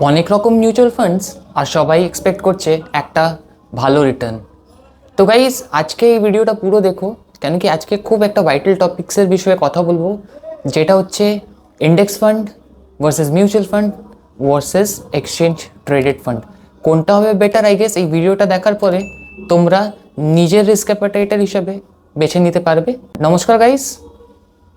অনেক রকম mutual funds আর সবাই এক্সপেক্ট করছে একটা ভালো রিটার্ন। তো গাইজ আজকে এই ভিডিওটা পুরো দেখো, কেন কি আজকে খুব একটা ভাইটাল টপিক্সের বিষয়ে কথা বলবো, যেটা হচ্ছে index fund versus mutual fund versus exchange traded fund. কোনটা হবে বেটার? আই গেস এই ভিডিওটা দেখার পরে তোমরা নিজের রিস্ক অ্যাপাটাইটার হিসাবে বেছে নিতে পারবে। নমস্কার গাইজ,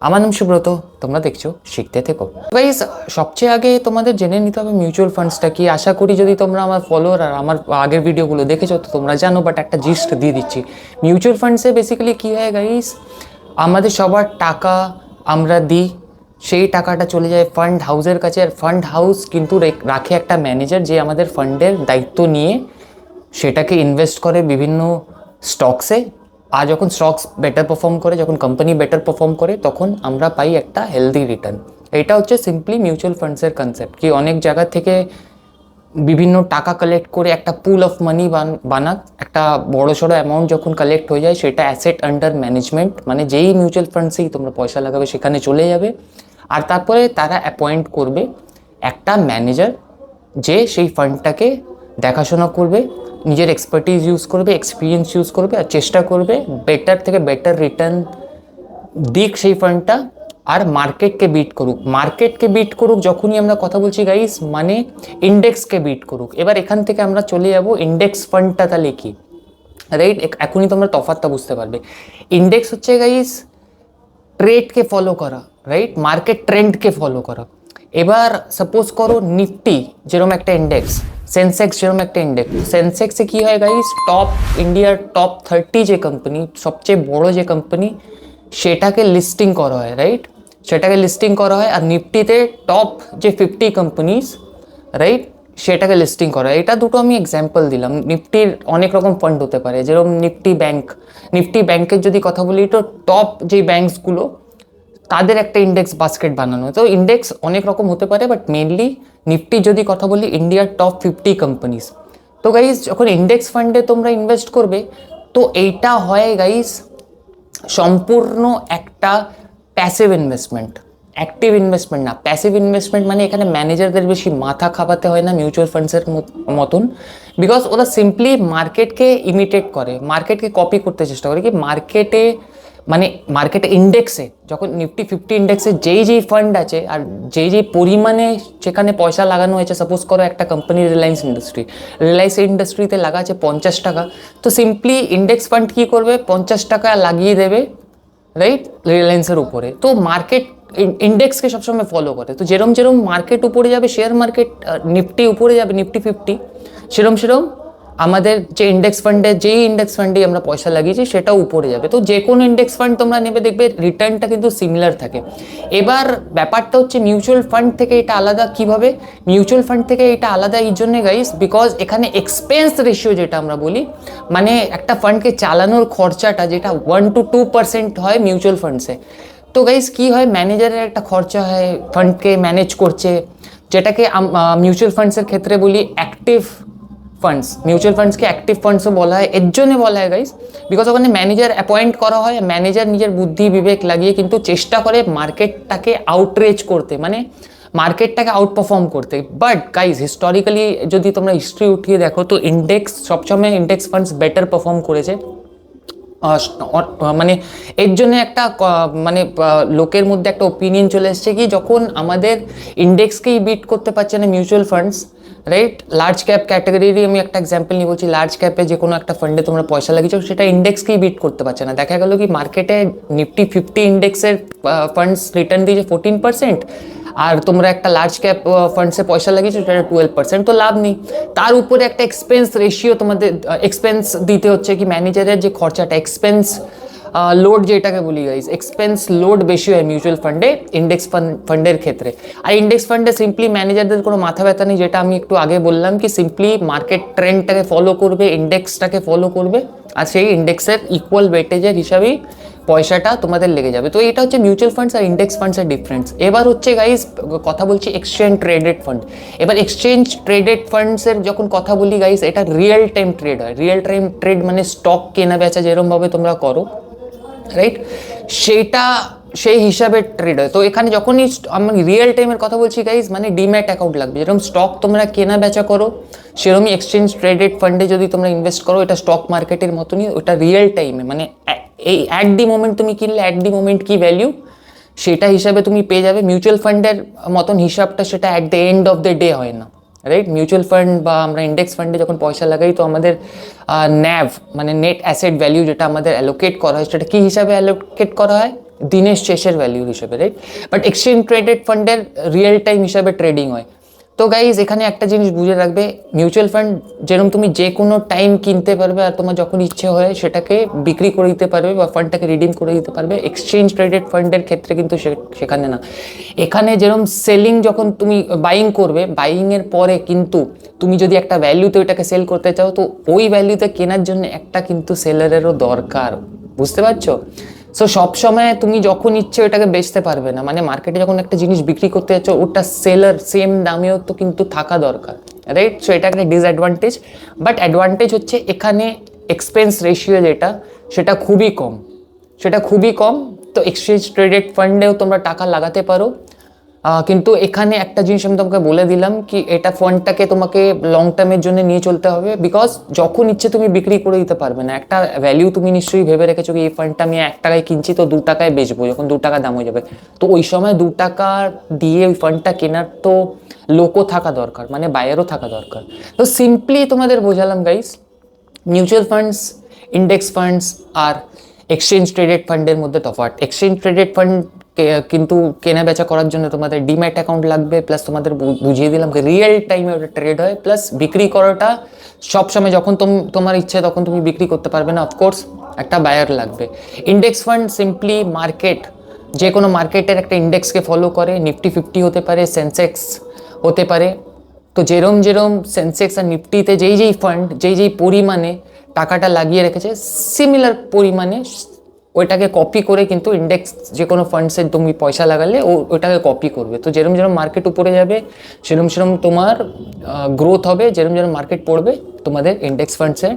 আমার নাম সুব্রত, তোমরা দেখছো শিখতে থেকো। গাইস সবচেয়ে আগে তোমাদের জেনে নিতে হবে মিউচুয়াল ফান্ডসটা কি। আশা করি যদি তোমরা আমার ফলোয়ার আর আমার আগের ভিডিওগুলো দেখেছো তো তোমরা জানো, বাট একটা জিস্ট দিয়ে দিচ্ছি। মিউচুয়াল ফান্ডসে বেসিক্যালি কী হয় গাইস, আমাদের সবার টাকা আমরা দিই, সেই টাকাটা চলে যায় ফান্ড হাউসের কাছে, আর ফান্ড হাউস কিন্তু রাখে একটা ম্যানেজার যে আমাদের ফান্ডের দায়িত্ব নিয়ে সেটাকে ইনভেস্ট করে বিভিন্ন স্টকসে। আর যখন স্টকস বেটার পারফর্ম করে, যখন কোম্পানি বেটার পারফর্ম করে, তখন আমরা পাই একটা হেলদি রিটার্ন। এটা হচ্ছে সিম্পলি মিউচুয়াল ফান্ডসের কনসেপ্ট, কি অনেক জায়গা থেকে বিভিন্ন টাকা কালেক্ট করে একটা পুল অফ মানি বানাক, একটা বড় সড়ো অ্যামাউন্ট যখন কালেক্ট হয়ে যায় সেটা অ্যাসেট আন্ডার ম্যানেজমেন্ট, মানে যেই মিউচুয়াল ফান্ডসেই তোমরা পয়সা লাগাবে সেখানে চলে যাবে। আর তারপরে তারা অ্যাপয়েন্ট করবে একটা ম্যানেজার, যে সেই ফান্ডটাকে দেখাশোনা করবে, নিজের এক্সপার্টিস ইউজ করবে, এক্সপিরিয়েন্স ইউজ করবে, আর চেষ্টা করবে বেটার থেকে বেটার রিটার্ন দিক সেই ফান্ডটা, আর মার্কেটকে বিট করুক। মার্কেটকে বিট করুক যখনই আমরা কথা বলছি গাইস, মানে ইন্ডেক্সকে বিট করুক। এবার এখান থেকে আমরা চলে যাব ইন্ডেক্স ফান্ডটা তাহলে কি, রাইট? এখনই তোমরা তফাৎটা বুঝতে পারবে। ইন্ডেক্স হচ্ছে গাইস ট্রেডকে ফলো করা, রাইট? মার্কেট ট্রেন্ডকে ফলো করা। এবার সাপোজ করো নিফটি যেরকম একটা ইন্ডেক্স, সেন্সেক্স যেরকম একটা ইন্ডেক্স। সেন্সেক্সে কী হয় গাইস, ইন্ডিয়ার টপ 30 যে কোম্পানি, সবচেয়ে বড় যে কোম্পানি, সেটাকে লিস্টিং করা হয়, রাইট? সেটাকে লিস্টিং করা হয়। আর নিফটিতে টপ যে 50 কোম্পানিজ, রাইট, সেটাকে লিস্টিং করা হয়। এটা দুটো আমি এক্সাম্পল দিলাম। নিফটির অনেক রকম ফান্ড হতে পারে, যেরকম নিফটি ব্যাংক। নিফটি ব্যাংকের যদি কথা বলি, তো টপ যে ব্যাংকসগুলো তাদের একটা ইন্ডেক্স বাস্কেট বানানো। তো ইন্ডেক্স অনেক রকম হতে পারে, বাট মেনলি নিফটি যদি কথা বলি, ইন্ডিয়ার টপ 50 কোম্পানিজ। তো গাইজ যখন ইন্ডেক্স ফান্ডে তোমরা ইনভেস্ট করবে, তো এইটা হয় গাইজ সম্পূর্ণ একটা প্যাসিভ ইনভেস্টমেন্ট, অ্যাক্টিভ ইনভেস্টমেন্ট না। প্যাসিভ ইনভেস্টমেন্ট মানে এখানে ম্যানেজারদের বেশি মাথা খাওয়াতে হয় না মিউচুয়াল ফান্ডসের মতন, বিকজ ওরা সিম্পলি মার্কেটকে ইমিটেট করে, মার্কেটকে কপি করতে চেষ্টা করে। কি মার্কেটে মানে মার্কেটে ইন্ডেক্সে যখন নিফটি 50 ইন্ডেক্সে যেই ফান্ড আছে আর যেই পরিমাণে সেখানে পয়সা লাগানো হয়েছে, সাপোজ করো একটা কোম্পানি রিলায়েন্স ইন্ডাস্ট্রিতে লাগা আছে 50 টাকা, তো সিম্পলি ইন্ডেক্স ফান্ড কী করবে, 50 টাকা লাগিয়ে দেবে, রাইট, রিলায়েন্সের উপরে। তো মার্কেট ইন্ডেক্সকে সবসময় ফলো করে। তো যেরম মার্কেট উপরে যাবে, শেয়ার মার্কেট নিফটি উপরে যাবে, নিফটি 50, সেরম আমাদের যে ইন্ডেক্স ফান্ডে, যেই ইন্ডেক্স ফান্ডে আমরা পয়সা লাগিয়েছি সেটাও উপরে যাবে। তো যে কোনো ইন্ডেক্স ফান্ড তোমরা নেবে, দেখবে রিটার্নটা কিন্তু সিমিলার থাকে। এবার ব্যাপারটা হচ্ছে মিউচুয়াল ফান্ড থেকে এটা আলাদা কীভাবে? মিউচুয়াল ফান্ড থেকে এটা আলাদা এই জন্যে গাইস, বিকজ এখানে এক্সপেন্স রেশিও যেটা আমরা বলি, মানে একটা ফান্ডকে চালানোর খরচাটা যেটা 1 to 2% হয় মিউচুয়াল ফান্ডসে। তো গাইস কী হয়, ম্যানেজারের একটা খরচা হয় ফান্ডকে ম্যানেজ করছে, যেটাকে মিউচুয়াল ফান্ডসের ক্ষেত্রে বলি অ্যাক্টিভ ফান্ডস। মিউচুয়াল ফান্ডসকে অ্যাক্টিভ ফান্ডসও বলা হয়, এর জন্য বলা হয় গাইস, বিকজ ওখানে ম্যানেজার অ্যাপয়েন্ট করা হয়। ম্যানেজার নিজের বুদ্ধি বিবেক লাগিয়ে কিন্তু চেষ্টা করে মার্কেটটাকে আউটরেজ করতে, মানে মার্কেটটাকে আউট পারফর্ম করতে। বাট গাইস হিস্টোরিক্যালি যদি তোমরা হিস্ট্রি উঠিয়ে দেখো, তো ইন্ডেক্স সবসময় ইন্ডেক্স ফান্ডস বেটার পারফর্ম করেছে। মানে এর জন্য একটা মানে লোকের মধ্যে একটা ওপিনিয়ন চলে এসছে কি, যখন আমাদের ইন্ডেক্সকেই বিট করতে পারছে না mutual funds, right? Large cap ক্যাটাগরিরই আমি একটা এক্সাম্পল নিয়ে বলছি। লার্জ ক্যাপে যে কোনো একটা ফান্ডে তোমরা পয়সা লাগিয়েছো, সেটা ইন্ডেক্সকেই বিট করতে পারছে না। দেখা গেল কি মার্কেটে নিফটি 50 ইন্ডেক্সের ফান্ডস রিটার্ন দিয়েছে 14%, আর তোমরা একটা লার্জ ক্যাপ ফান্ডসে পয়সা লাগিয়েছো সেটা 12%, তো লাভ নেই। তার উপরে একটা এক্সপেন্স রেশিও তোমাদের এক্সপেন্স দিতে হচ্ছে, কি ম্যানেজারের যে খরচাটা, এক্সপেন্স লোড যেটাকে বলি গাইজ, এক্সপেন্স লোড বেশি হয় মিউচুয়াল ফান্ডে ইন্ডেক্স ফান্ডের ক্ষেত্রে। আর ইন্ডেক্স ফান্ডে সিম্পলি ম্যানেজারদের কোনো মাথা ব্যথা নেই, যেটা আমি একটু আগে বললাম, কি সিম্পলি মার্কেট ট্রেন্ডটাকে ফলো করবে, ইন্ডেক্সটাকে ফলো করবে, আর সেই ইন্ডেক্সের ইকুয়াল ওয়েটেজের হিসাবেই পয়সাটা তোমাদের লেগে যাবে। তো এটা হচ্ছে মিউচুয়াল ফান্ডস আর ইন্ডেক্স ফান্ডসের ডিফারেন্স। এবার হচ্ছে গাইজ কথা বলছি এক্সচেঞ্জ ট্রেডেড ফান্ড। এবার এক্সচেঞ্জ ট্রেডেড ফান্ডসের যখন কথা বলি গাইজ, এটা রিয়েল টাইম ট্রেড হয়। রিয়েল টাইম ট্রেড মানে স্টক কেনা বেচা যেরকমভাবে তোমরা করো, রাইট, সেই হিসাবে ট্রেড হয়। তো এখানে যখনই আমি রিয়েল টাইমের কথা বলছি গাইজ, মানে ডিম্যাট অ্যাকাউন্ট লাগবে। যেরকম স্টক তোমরা কেনা বেচা করো, সেরকমই এক্সচেঞ্জ ট্রেডেড ফান্ডে যদি তোমরা ইনভেস্ট করো, এটা স্টক মার্কেটের মতনই, ওটা রিয়েল টাইমে, মানে এই অ্যাট দি মোমেন্ট তুমি কিনলে অ্যাট দি মোমেন্ট কি ভ্যালিউ সেটা হিসাবে তুমি পেয়ে যাবে। মিউচুয়াল ফান্ডের মতন হিসাবটা সেটা at the end of the day হয় না, রাইট? মিউচুয়াল ফান্ড বা আমরা ইন্ডেক্স ফান্ডে যখন পয়সা লাগাই, তো আমাদের ন্যাভ মানে নেট অ্যাসেট ভ্যালিউ যেটা আমাদের অ্যালোকেট করা হয়, সেটা কী হিসাবে অ্যালোকেট করা হয়? দিনের শেষের ভ্যালু হিসেবে, রাইট? বাট এক্সচেঞ্জ ট্রেডেড ফান্ডের রিয়েল টাইম হিসাবে ট্রেডিং হয়। তো গাইজ এখানে একটা জিনিস বুঝে রাখবে, মিউচুয়াল ফান্ড যেরকম তুমি যে কোনো টাইম কিনতে পারবে আর তোমার যখন ইচ্ছে হয় সেটাকে বিক্রি করে দিতে পারবে বা ফান্ডটাকে রিডিম করে দিতে পারবে। এক্সচেঞ্জ ট্রেডেড ফান্ডের ক্ষেত্রে কিন্তু সেখানে না। এখানে যেরকম সেলিং যখন তুমি বাইং করবে, বাইংয়ের পরে কিন্তু তুমি যদি একটা ভ্যালুতে ওইটাকে সেল করতে চাও, তো ওই ভ্যালুতে কেনার জন্য একটা কিন্তু সেলারেরও দরকার, বুঝতে পারছো? সো সবসময় তুমি যখন ইচ্ছে ওটাকে বেচতে পারবে না, মানে মার্কেটে যখন একটা জিনিস বিক্রি করতে যাচ্ছ, ওটা সেলার সেম দামেও তো কিন্তু থাকা দরকার, রাইট? সো এটা একটা ডিসঅ্যাডভান্টেজ। বাট অ্যাডভান্টেজ হচ্ছে এখানে এক্সপেন্স রেশিও যেটা, সেটা খুবই কম, সেটা খুবই কম। তো এক্সচেঞ্জ ট্রেডেড ফান্ডেও তোমরা টাকা লাগাতে পারো, কিন্তু এখানে একটা জিনিস আমি তোমাকে বলে দিলাম কি, এটা ফান্ডটাকে তোমাকে লং টার্মের জন্য নিয়ে চলতে হবে, বিকজ যখন ইচ্ছে তুমি বিক্রি করে দিতে পারবে না। একটা ভ্যালিউ তুমি নিশ্চয়ই ভেবে রেখেছো কি এই ফান্ডটা আমি 1 টাকায় কিনছি, তো 2 টাকায় বেচবো, যখন 2 টাকা দাম হয়ে যাবে, তো ওই সময় 2 টাকা দিয়ে ওই ফান্ডটা কেনার তো লোকও থাকা দরকার, মানে বায়ারও থাকা দরকার। তো সিম্পলি তোমাদের বোঝালাম guys, mutual funds, index funds আর এক্সচেঞ্জ ট্রেডেড ফান্ডের মধ্যে তফাৎ। এক্সচেঞ্জ ট্রেডেড ফান্ড কিন্তু কেনা বেচা করার জন্য তোমাদের ডিম্যাট অ্যাকাউন্ট লাগবে, প্লাস তোমাদের বুঝিয়ে দিলাম যে রিয়েল টাইমে ওটা ট্রেড হয়, প্লাস বিক্রি করাটা সবসময় যখন তোমার ইচ্ছে তখন তুমি বিক্রি করতে পারবে না, অফকোর্স একটা বায়ার লাগবে। ইন্ডেক্স ফান্ড সিম্পলি মার্কেট, যে কোনো মার্কেটের একটা ইন্ডেক্সকে ফলো করে, নিফটি 50 হতে পারে, সেন্সেক্স হতে পারে। তো যেরম যেরম সেন্সেক্স আর নিফটিতে যেই ফান্ড যেই পরিমাণে টাকাটা লাগিয়ে রেখেছে, সিমিলার পরিমাণে ওইটাকে কপি করে কিন্তু ইন্ডেক্স যে কোনো ফান্ডসে তুমি পয়সা লাগালে ওইটাকে কপি করবে। তো যেরম যেরম মার্কেট উপরে যাবে সেরম সেরম তোমার গ্রোথ হবে, যেরম যেরম মার্কেট পড়বে তোমাদের ইন্ডেক্স ফান্ডসে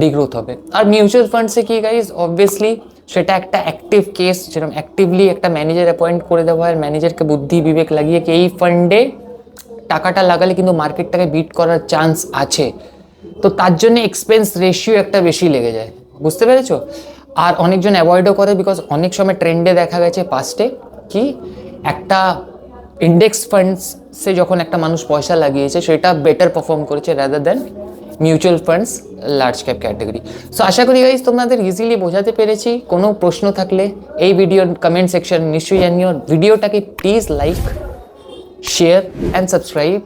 ডিগ্রোথ হবে। আর মিউচুয়াল ফান্ডসে কি গাইজ, অবভিয়াসলি সেটা একটা অ্যাক্টিভ কেস, যেরকম অ্যাক্টিভলি একটা ম্যানেজার অ্যাপয়েন্ট করে দেওয়া হয়, ম্যানেজারকে বুদ্ধি বিবেক লাগিয়ে কি এই ফান্ডে টাকাটা লাগালে কিন্তু মার্কেটটাকে বিট করার চান্স আছে, তো তার জন্য এক্সপেন্স রেশিও একটা বেশি লেগে যায়, বুঝতে পেরেছো? আর অনেকজন অ্যাভয়েডও করে, বিকজ অনেক সময় ট্রেন্ডে দেখা গেছে পাস্টে কি একটা ইন্ডেক্স ফান্ডসে যখন একটা মানুষ পয়সা লাগিয়েছে সেটা বেটার পারফর্ম করেছে rather than mutual funds large cap category. So আশা করি গাইজ তোমাদের ইজিলি বোঝাতে পেরেছি। কোনো প্রশ্ন থাকলে এই ভিডিওর কমেন্ট সেকশন নিশ্চয়ই জানিও। ভিডিওটাকে please like, share and subscribe,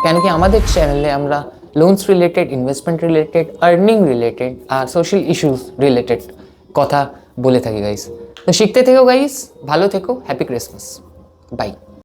কেন কি আমাদের চ্যানেলে আমরা loans related, investment related, earning related আর সোশ্যাল ইস্যুস রিলেটেড কথা বলে থাকি গাইস। তো শিখতে থেকো গাইস, ভালো থেকো, হ্যাপি ক্রিসমাস, বাই।